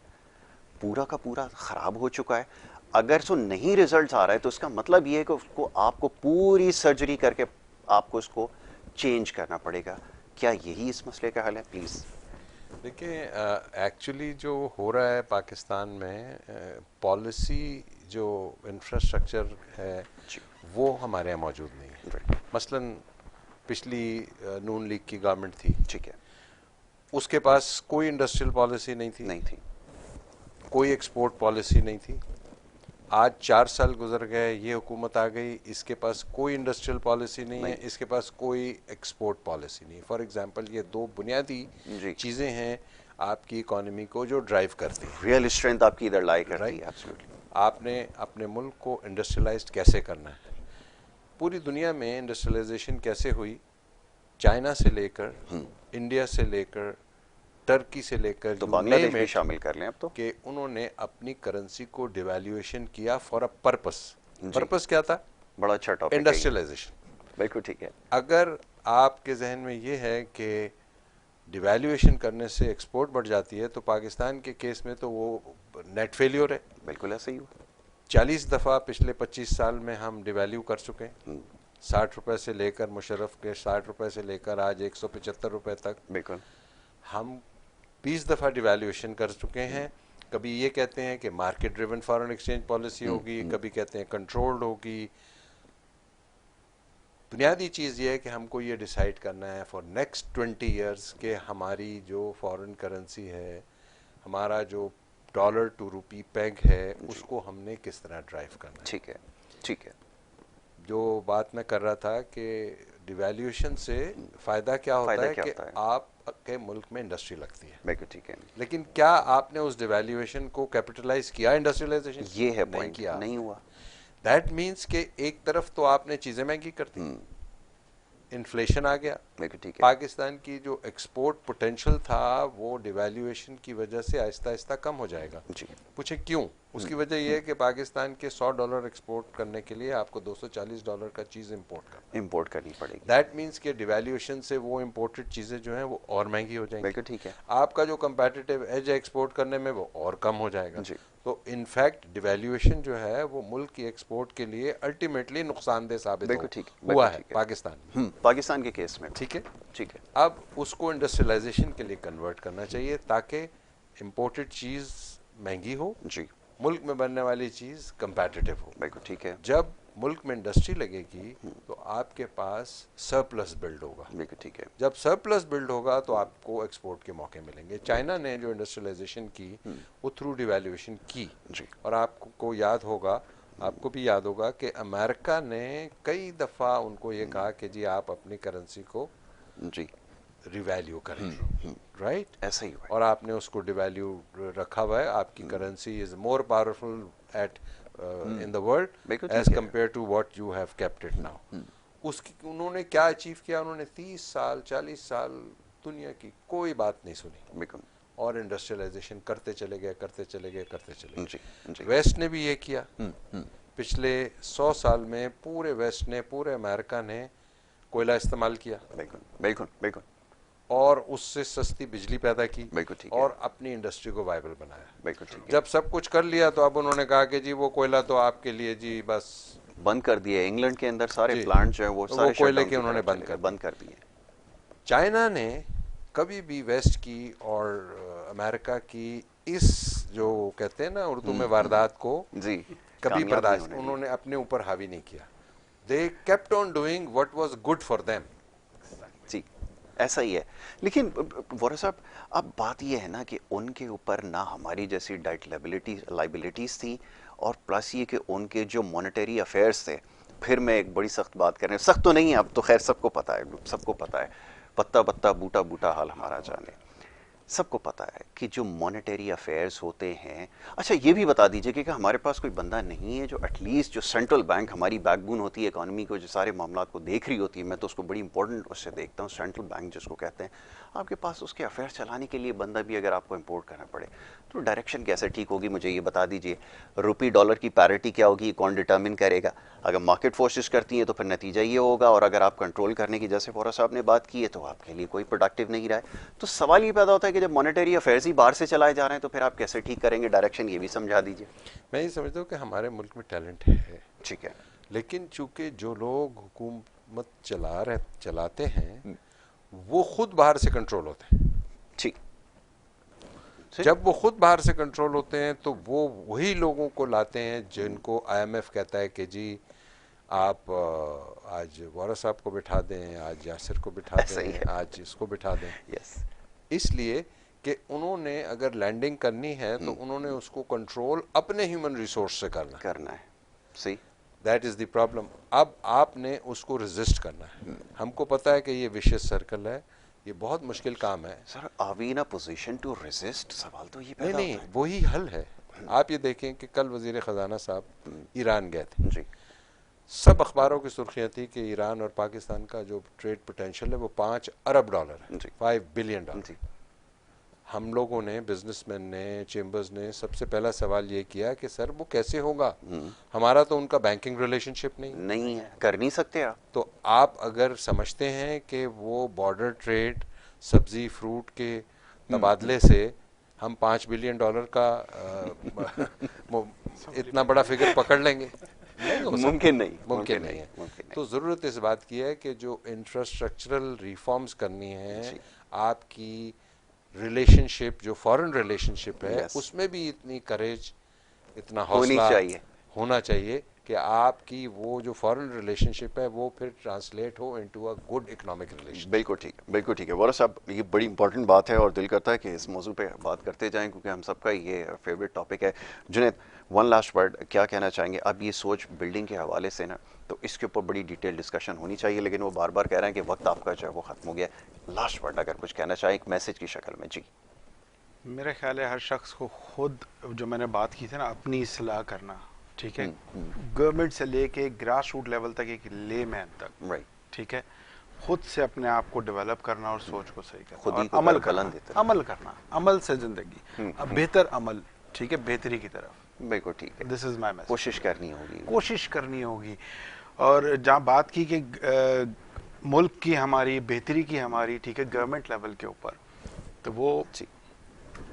पूरा का पूरा ख़राब हो चुका है? अगर सो नहीं रिजल्ट आ रहा है तो उसका मतलब ये है कि उसको, आपको पूरी सर्जरी करके आपको उसको चेंज करना पड़ेगा। क्या यही इस मसले का हल है? प्लीज़ देखिए, एक्चुअली जो हो रहा है पाकिस्तान में, पॉलिसी जो इंफ्रास्ट्रक्चर है वो हमारे यहाँ मौजूद नहीं है। मसलन पिछली नून लीग की गवर्नमेंट थी, ठीक है, उसके पास कोई इंडस्ट्रियल पॉलिसी नहीं थी, कोई एक्सपोर्ट पॉलिसी नहीं थी। आज 4 साल गुजर गए, ये हुकूमत आ गई, इसके पास कोई इंडस्ट्रियल पॉलिसी नहीं है, इसके पास कोई एक्सपोर्ट पॉलिसी नहीं है। फॉर एग्जांपल, ये 2 बुनियादी चीज़ें हैं आपकी इकोनॉमी को जो ड्राइव करती हैं। रियल स्ट्रेंथ आपकी इधर लाई करती है। एब्सोल्युटली। आपने अपने मुल्क को इंडस्ट्रियलाइज्ड कैसे करना है? पूरी दुनिया में इंडस्ट्रियलाइजेशन कैसे हुई? चाइना से लेकर, इंडिया से लेकर, टर्की से लेकर, तो बांग्लादेश भी शामिल कर लें अब तो, कि उन्होंने अपनी करेंसी को डिवैल्यूएशन किया फॉर अ पर्पस। पर्पस क्या था? बड़ा अच्छा टॉपिक, इंडस्ट्रियलाइजेशन। बिल्कुल ठीक है। अगर आपके जहन में ये है कि डिवैल्यूएशन करने से एक्सपोर्ट बढ़ जाती है, तो पाकिस्तान के केस में तो वो नेट फेल्योर है। बिल्कुल ऐसा ही हुआ। 40 दफ़ा पिछले 25 साल में हम डिवैल्यू कर चुके हैं। 60 रुपए से लेकर, मुशर्रफ के 60 रुपए से लेकर आज 175 रुपए तक। बिल्कुल। हम 20 दफ़ा डिवैल्यूएशन कर चुके हैं। कभी ये कहते हैं कि market driven foreign exchange policy होगी, कभी कहते हैं कंट्रोल्ड होगी। बुनियादी चीज़ ये है कि हमको ये डिसाइड करना है फॉर नेक्स्ट 20 इयर्स कि हमारी जो फॉरेन करेंसी है, हमारा जो डॉलर टू रुपी पेग है, उसको हमने किस तरह ड्राइव करना है। ठीक है, ठीक है। जो बात मैं कर रहा था कि डिवैल्यूएशन से फ़ायदा क्या होता है कि आपके मुल्क में इंडस्ट्री लगती है। बिल्कुल ठीक है। लेकिन क्या आपने उस डिवैल्यूएशन को कैपिटलाइज किया इंडस्ट्रियलाइजेशन? ये है पॉइंट, नहीं किया, नहीं हुआ। दैट मीन्स कि एक तरफ तो आपने चीज़ें महंगी कर दी, इन्फ्लेशन आ गया। ठीक है। पाकिस्तान की जो एक्सपोर्ट पोटेंशियल था वो डिवैल्यूएशन की वजह से आहिस्ता आहिस्ता कम हो जाएगा। जी। पूछे क्यों? उसकी वजह यह है कि पाकिस्तान के $100 एक्सपोर्ट करने के लिए आपको $240 का चीज़ इंपोर्ट करनी पड़ेगी। दैट मीन्स कि डिवैल्यूएशन से वो इंपोर्टेड चीज़ें जो हैं वो और महंगी हो जाएंगी। बिल्कुल ठीक है। आपका जो कंपेटिटिव एज है एक्सपोर्ट करने में वो और कम हो जाएगा। जी। तो इनफैक्ट डिवैल्यूएशन जो है वो मुल्क की एक्सपोर्ट के लिए अल्टीमेटली नुकसानदेह साबित हुआ है पाकिस्तान के केस में। ठीक है, ठीक है। अब उसको इंडस्ट्रियलाइजेशन के लिए कन्वर्ट करना चाहिए ताकि इंपोर्टेड चीज़ महंगी हो जी, मुल्क में बनने वाली चीज़ कंपेटिटिव हो। बिल्कुल ठीक है। जब मुल्क में इंडस्ट्री लगेगी तो आपके पास सरप्लस बिल्ड होगा। बिल्कुल ठीक है। जब सरप्लस बिल्ड होगा तो आपको एक्सपोर्ट के मौके मिलेंगे। चाइना ने जो इंडस्ट्रियलाइजेशन की वो थ्रू डिवैल्यूएशन की जी। और आपको याद होगा, आपको भी याद होगा कि अमेरिका ने कई दफ़ा उनको ये कहा कि जी आप अपनी करेंसी को जी रिवैल्यू करें, राइट? ऐसा ही हुआ है। और आपने उसको डिवैल्यू रखा हुआ है। आपकी currency is more powerful at in the world बिल्कुल एज ठीक है। Compare to what you have kept it now. उसकी उन्होंने क्या अचीव किया? उन्होंने 30 साल 40 साल दुनिया की कोई बात नहीं सुनी बिल्कुल और इंडस्ट्रियलाइजेशन करते चले गए, करते चले गए, करते चले जी गए। जी। वेस्ट ने भी ये किया। पिछले 100 साल में पूरे वेस्ट ने, पूरे अमेरिका ने कोयला इस्तेमाल किया बिल्कुल बिल्कुल बिल्कुल और उससे सस्ती बिजली पैदा की बिल्कुल ठीक है। और अपनी इंडस्ट्री को वायबल बनाया। बिल्कुल ठीक है। जब सब कुछ कर लिया तो अब उन्होंने कहा कि जी वो कोयला तो आपके लिए जी बस बंद कर दिए। इंग्लैंड के अंदर सारे जी। प्लांट जो है वो तो सारे वो कोयले shutdown के की उन्होंने तरफ बंद चले कर गए, बंद कर दिए। चाइना ने कभी भी वेस्ट की और अमेरिका की इस जो कहते हैं ना उर्दू में वारदात को जी कभी कामयाब नहीं बर्दाश्त होने दिए। उन्होंने अपने ऊपर हावी नहीं किया। They kept on doing what was good for them. जी ऐसा ही है। लेकिन वोरा साहब, अब बात यह है ना कि उनके ऊपर ना हमारी जैसी डाइट लाइबिलिटीज थी और प्लस ये कि उनके जो मॉनेटरी अफेयर्स थे, फिर मैं एक बड़ी सख्त बात कर रहे हैं, सख्त तो नहीं है अब तो खैर सबको पता है, सबको पता है, पत्ता पत्ता बूटा बूटा हाल हमारा जाने, सबको पता है कि जो मॉनेटरी अफेयर्स होते हैं। अच्छा ये भी बता दीजिए कि हमारे पास कोई बंदा नहीं है जो एटलीस्ट जो सेंट्रल बैंक हमारी बैकबोन होती है इकोनॉमी को, जो सारे मामलात को देख रही होती है, मैं तो उसको बड़ी इंपॉर्टेंट उससे देखता हूँ, सेंट्रल बैंक जिसको कहते हैं, आपके पास उसके अफेयर चलाने के लिए बंदा भी अगर आपको इंपोर्ट करना पड़े तो डायरेक्शन कैसे ठीक होगी, मुझे ये बता दीजिए। रुपी डॉलर की पैरिटी क्या होगी, कौन डिटर्मिन करेगा? अगर मार्केट फोर्सेस करती है तो फिर नतीजा ये होगा, और अगर आप कंट्रोल करने की जैसे फोरा साहब ने बात की है तो आपके लिए कोई प्रोडक्टिव नहीं रहा है। तो सवाल ये पैदा होता है कि जब मॉनेटरी अफेयर्स ही बाहर से चलाए जा रहे हैं तो फिर आप कैसे ठीक करेंगे? डायरेक्शन ये भी समझा दीजिए। मैं ये समझता हूँ कि हमारे मुल्क में टैलेंट है, ठीक है, लेकिन चूंकि जो लोग हुकूमत चलाते हैं वो खुद बाहर से कंट्रोल होते हैं। ठीक। जब वो खुद बाहर से कंट्रोल होते हैं तो वो वही लोगों को लाते हैं जिनको आईएमएफ कहता है कि जी आप आज वोरा साहब को बिठा दें, आज यासिर को बिठा दें, आज इसको बिठा दें। यस। इसलिए कि उन्होंने अगर लैंडिंग करनी है तो उन्होंने उसको कंट्रोल अपने ह्यूमन रिसोर्स से करना है। सही। That is the problem. अब आपने उसको रेजिस्ट करना है। हमको पता है कि ये विशियस सर्कल है, ये बहुत मुश्किल काम है। Sir are we in a position to resist? सवाल तो ये नहीं पैदा नहीं, होता है। वही हल है। आप ये देखें कि कल वजीर खजाना साहब ईरान गए थे। जी। सब अखबारों की सुर्खियां थी कि ईरान और पाकिस्तान का जो ट्रेड पोटेंशियल है वो $5 अरब है, जी। $5 बिलियन। जी। हम लोगों ने, बिजनेसमैन ने, चेंबर्स ने सबसे पहला सवाल ये किया कि सर वो कैसे होगा, हमारा तो उनका बैंकिंग रिलेशनशिप नहीं है, कर नहीं सकते आप। तो आप अगर समझते हैं कि वो बॉर्डर ट्रेड सब्जी फ्रूट के तबादले से हम $5 बिलियन का इतना बड़ा फिगर पकड़ लेंगे, मुमकिन नहीं, मुमकिन नहीं है। तो ज़रूरत इस बात की है कि जो इंफ्रास्ट्रक्चरल रिफॉर्म्स करनी है, आपकी रिलेशनशिप जो फॉरेन रिलेशनशिप है उसमें भी इतनी करेज, इतना हौसला होना चाहिए कि आपकी वो जो फॉरेन रिलेशनशिप है वो फिर ट्रांसलेट हो into a good economic relation. बिल्कुल ठीक है, बिल्कुल ठीक है। वोरा साहब ये बड़ी इंपॉर्टेंट बात है और दिल करता है कि इस मौजू पे बात करते जाएं क्योंकि हम सबका ये फेवरेट टॉपिक है। जुनैद, वन लास्ट वर्ड क्या कहना चाहेंगे? अब ये सोच बिल्डिंग के हवाले से ना तो इसके ऊपर बड़ी डिटेल डिस्कशन होनी चाहिए, लेकिन वो बार बार कह रहे हैं कि वक्त आपका जो है वो ख़त्म हो गया। लास्ट वर्ड अगर कुछ कहना चाहें एक मैसेज की शक्ल में। जी। मेरा ख्याल है हर शख्स को खुद, जो मैंने बात की थी ना, अपनी इस्लाह करना, ठीक है, गवर्नमेंट से लेके ग्रास रूट लेवल तक, एक लेमैन तक, राइट, ठीक है, खुद से अपने आप को डेवलप करना और सोच को सही करना, खुद और ही को अमल करना, अमल से जिंदगी, अब बेहतर अमल, ठीक है, बेहतरी की तरफ। बिल्कुल ठीक है, दिस इज माय मैसेज। कोशिश करनी होगी। और जहाँ बात की कि मुल्क की हमारी बेहतरी की हमारी, ठीक है, गवर्नमेंट लेवल के ऊपर, तो वो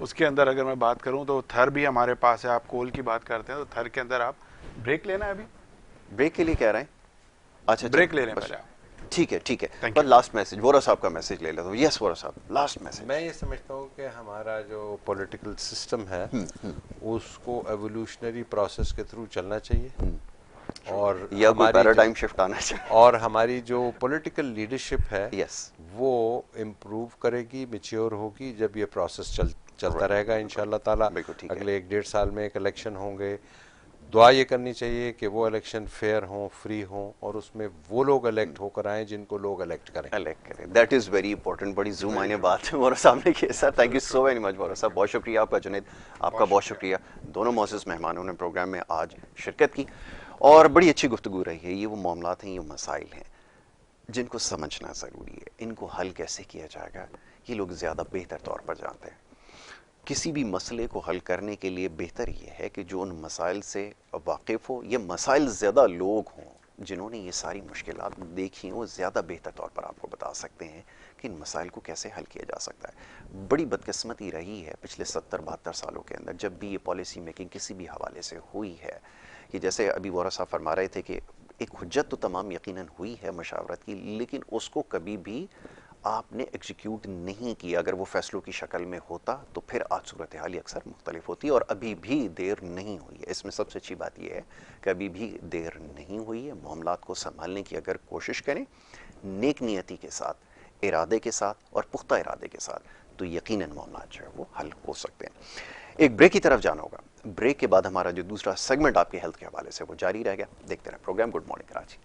उसके अंदर अगर मैं बात करूं तो थर भी हमारे पास है। आप कोल की बात करते हैं तो थर के अंदर आप ब्रेक लेना है, अभी ब्रेक के लिए कह रहे हैं? अच्छा, ब्रेक ले लें पहले आप। ठीक है। पर लास्ट मैसेज, वोरा साहब का मैसेज ले लेता हूँ। यस वोरा साहब, लास्ट मैसेज। मैं ये समझता हूँ कि हमारा जो पॉलिटिकल सिस्टम है उसको एवोल्यूशनरी प्रोसेस के थ्रू चलना चाहिए और या कोई पैराडाइम शिफ्ट आना चाहिए। और हमारी जो पॉलिटिकल लीडरशिप है वो इम्प्रूव करेगी, मैच्योर होगी जब ये प्रोसेस चलता रहेगा इंशाल्लाह ताला। अगले 1-1.5 साल में एक इलेक्शन होंगे, दुआ ये करनी चाहिए कि वो इलेक्शन फेयर हों, फ्री हों और उसमें वो लोग इलेक्ट होकर आए जिनको लोग इलेक्ट करें। That is very important. बड़ी जूम आने बात है हमारे सामने की sir. Thank you so very much Vora साहब, बहुत शुक्रिया आपका। जुनैद आपका बहुत शुक्रिया। दोनों मौजूद मेहमानों ने प्रोग्राम में आज शिरकत की और बड़ी अच्छी गुफ्तगू रही है। ये वो मामलात हैं, ये मसाइल हैं जिनको समझना ज़रूरी है। इनको हल कैसे किया जाएगा ये लोग ज़्यादा बेहतर तौर पर जानते हैं। किसी भी मसले को हल करने के लिए बेहतर ये है कि जो उन मसाइल से वाकिफ़ हो, ये मसाइल ज़्यादा लोग हों जिन्होंने ये सारी मुश्किलात देखी हों, ज़्यादा बेहतर तौर पर आपको बता सकते हैं कि इन मसाइल को कैसे हल किया जा सकता है। बड़ी बदकिस्मती रही है पिछले 70-72 सालों के अंदर जब भी ये पॉलिसी मेकिंग किसी भी हवाले से हुई है, कि जैसे अभी वोरा साहब फरमा रहे थे कि एक हुज्जत तो तमाम यकीनन हुई है मशावरत की, लेकिन उसको कभी भी आपने एग्जीक्यूट नहीं किया। अगर वो फैसलों की शक्ल में होता तो फिर आज सूरत हाल अक्सर मुख्तलिफ होती और अभी भी देर नहीं हुई है। इसमें सबसे अच्छी बात यह है कि अभी भी देर नहीं हुई है। मामलात को संभालने की अगर कोशिश करें नेक नियति के साथ, इरादे के साथ और पुख्ता इरादे के साथ, तो यकीनन मामलात जो है वो हल हो सकते हैं। एक ब्रेक की तरफ जाना होगा। ब्रेक के बाद हमारा जो दूसरा सेगमेंट आपके हेल्थ के हवाले से वो जारी रहेगा। देखते रहें प्रोग्राम गुड मॉर्निंग कराची।